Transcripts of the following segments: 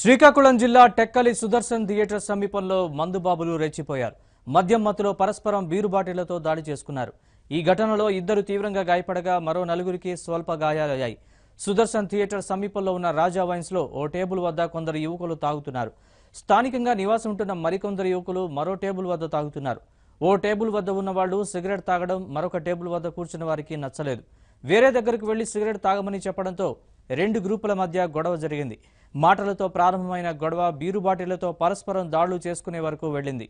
శ్రీకాకుళం జిల్లా టెక్కలి సుదర్శన్ థియేటర్ సమీపంలో మందుబాబులు రెచ్చిపోయారు. మద్యం మత్తులో పరస్పరం బీరు బాటిళ్లతో దాడి చేసుకున్నారు. ఈ ఘటనలో ఇద్దరు తీవ్రంగా గాయపడగా మరో నలుగురికి స్వల్ప గాయాలయ్యాయి. సుదర్శన్ థియేటర్ సమీపంలో ఉన్న రాజా వైన్స్ లో ఓ టేబుల్ వద్ద కొందరు యువకులు తాగుతున్నారు. స్థానికంగా నివాసం ఉంటున్న మరికొందరు యువకులు మరో టేబుల్ వద్ద తాగుతున్నారు. ఓ టేబుల్ వద్ద ఉన్న వాళ్లు సిగరెట్ తాగడం మరొక టేబుల్ వద్ద కూర్చున్న వారికి నచ్చలేదు. వేరే దగ్గరకు వెళ్లి సిగరెట్ తాగమని చెప్పడంతో రెండు గ్రూపుల మధ్య గొడవ జరిగింది. మాటలతో ప్రారంభమైన గొడవ బీరు బాటిళ్లతో పరస్పరం దాడులు చేసుకునే వరకు వెళ్ళింది.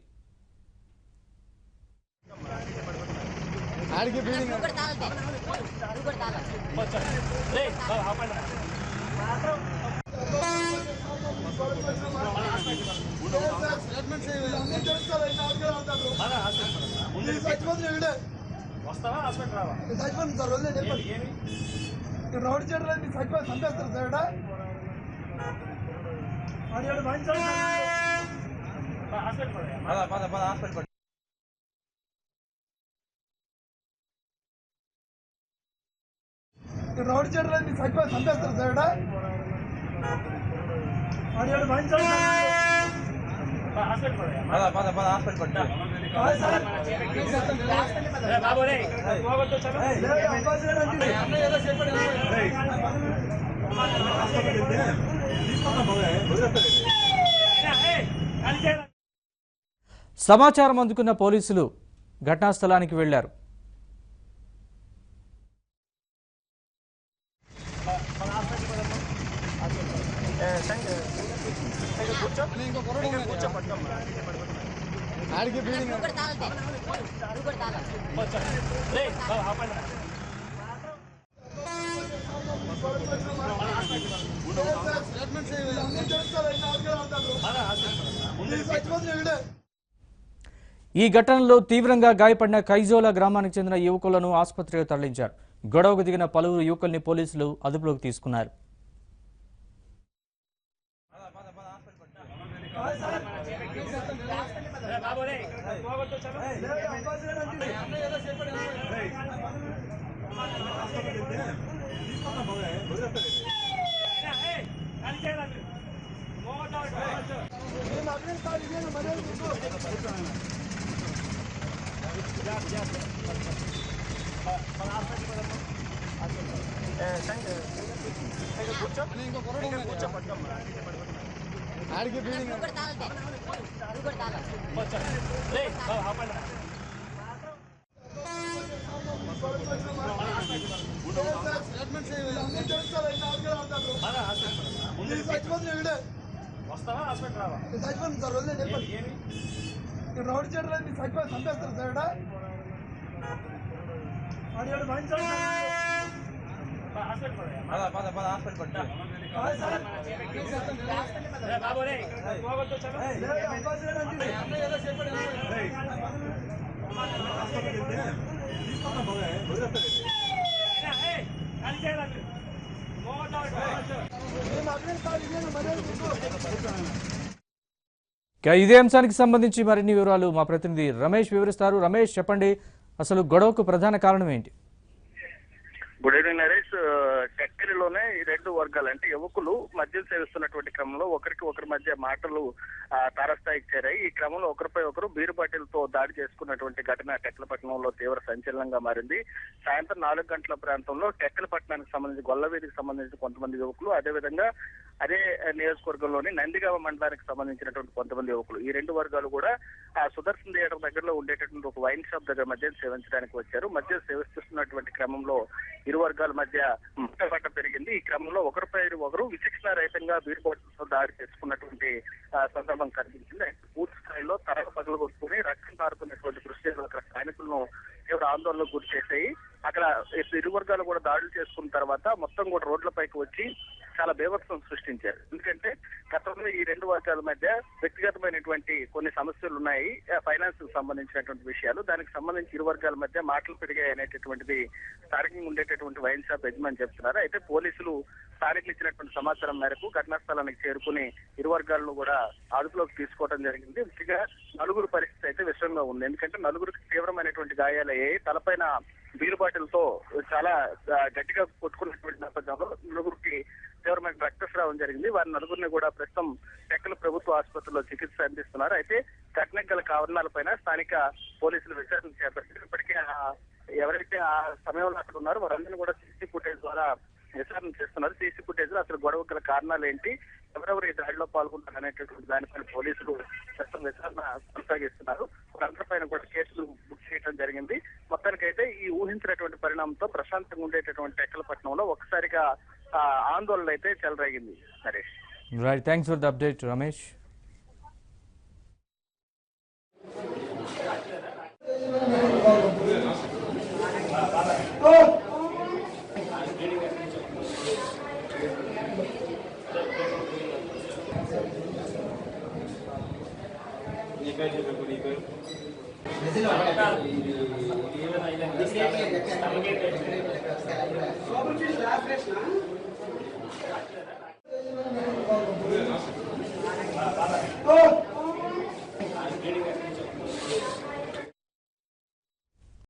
రౌడీ చెట్లని సైకిల్ చంపేస్తారు సార్. సమాచారం అందుకున్న పోలీసులు ఘటనా స్థలానికి వెళ్లారు. ఈ ఘటనలో తీవ్రంగా గాయపడిన కైజోలా గ్రామానికి చెందిన యువకులను ఆసుపత్రికి తరలించారు. గొడవకు దిగిన పలువురు యువకుల్ని పోలీసులు అదుపులోకి తీసుకున్నారు. రౌడీ చెట్లని సైకిల్ చంపేస్తారు సార్. ఇదే అంశానికి సంబంధించి మరిన్ని వివరాలు మా ప్రతినిధి రమేష్ వివరిస్తారు. రమేష్, చెప్పండి, అసలు గొడవకు ప్రధాన కారణం ఏంటి? Good evening Naresh. టెక్కలిలోనే ఈ రెండు వర్గాలు అంటే యువకులు మద్యం సేవిస్తున్నటువంటి క్రమంలో ఒకరికి ఒకరి మధ్య మాటలు తారస్థాయికి చేరాయి. ఈ క్రమంలో ఒకరిపై ఒకరు బీరు బాటిల్తో దాడి చేసుకున్నటువంటి ఘటన టెక్కలపట్నంలో తీవ్ర సంచలనంగా మారింది. సాయంత్రం 4 గంటల ప్రాంతంలో టెక్కలపట్నానికి సంబంధించి గొల్లవీధికి సంబంధించి కొంతమంది యువకులు, అదేవిధంగా అదే నియోజకవర్గంలోని నందిగామ మండలానికి సంబంధించినటువంటి కొంతమంది యువకులు, ఈ రెండు వర్గాలు కూడా ఆ సుదర్శన్ థియేటర్ దగ్గరలో ఉండేటటువంటి ఒక వైన్ షాప్ దగ్గర మద్యం సేవించడానికి వచ్చారు. మద్యం సేవిస్తున్నటువంటి క్రమంలో ఇరు వర్గాల మధ్య ముట్టబట్ట పెరిగింది. ఈ క్రమంలో ఒకరిపై ఒకరు విచక్షణ రహితంగా బీర్ బాటిల్స్తో దాడి చేసుకున్నటువంటి సందర్భం కనిపించింది. పూర్తి స్థాయిలో తరగ పగలగొట్టుకుని రక్తం కారుతున్నటువంటి దృశ్యాలు అక్కడ స్థానికులను తీవ్ర ఆందోళనకు గురి చేశాయి. అక్కడ ఇరు వర్గాలు కూడా దాడులు చేసుకున్న తర్వాత మొత్తం కూడా రోడ్లపైకి వచ్చి చాలా బీభత్సం సృష్టించారు. ఎందుకంటే గతంలో ఈ రెండు వర్గాల మధ్య వ్యక్తిగతమైనటువంటి కొన్ని సమస్యలు ఉన్నాయి, ఫైనాన్స్ కు సంబంధించినటువంటి విషయాలు. దానికి సంబంధించి ఇరు వర్గాల మధ్య మాటలు పెరిగాయి అనేటటువంటిది స్థానికంగా ఉండేటటువంటి వైన్ షాప్ యజమాని చెప్తున్నారు. అయితే పోలీసులు స్థానికులు ఇచ్చినటువంటి సమాచారం మేరకు ఘటనా స్థలానికి చేరుకుని ఇరు వర్గాలను కూడా అదుపులోకి తీసుకోవడం జరిగింది. ముఖ్యంగా నలుగురు పరిస్థితి అయితే విషమంగా ఉంది. ఎందుకంటే నలుగురికి తీవ్రమైనటువంటి గాయాలయ్యాయి. తలపైన బీరు బాటిల్తో చాలా గట్టిగా కొట్టుకున్నటువంటి నేపథ్యంలో నలుగురికి తీవ్రమైన రక్తస్రావం జరిగింది. వారి నలుగురిని కూడా ప్రస్తుతం టెక్కల ప్రభుత్వ ఆసుపత్రిలో చికిత్స అందిస్తున్నారు. అయితే ఘటనకు గల కారణాలపైన స్థానిక పోలీసులు విచారణ చేపట్టారు. ఇప్పటికే ఎవరైతే ఆ సమయంలో అక్కడ ఉన్నారో వారందరినీ కూడా సీసీ ఫుటేజ్ ద్వారా విచారణ చేస్తున్నారు. సీసీ ఫుటేజ్ లో అసలు గొడవ గల కారణాలు ఏంటి, ఎవరెవరు ఈ దాడిలో పాల్గొంటారు అనేటటువంటి దానిపైన పోలీసులు ప్రస్తుతం విచారణ కొనసాగిస్తున్నారు. వారందరిపైన కూడా కేసులు బుక్ చేయడం జరిగింది. మొత్తానికైతే ఈ ఊహించినటువంటి పరిణామంతో ప్రశాంతంగా ఉండేటటువంటి టెక్కలపట్నంలో ఒక్కసారిగా ఆందోళన అయితే చెలరేగింది. Naresh, right, thanks for the update Ramesh. Robert is last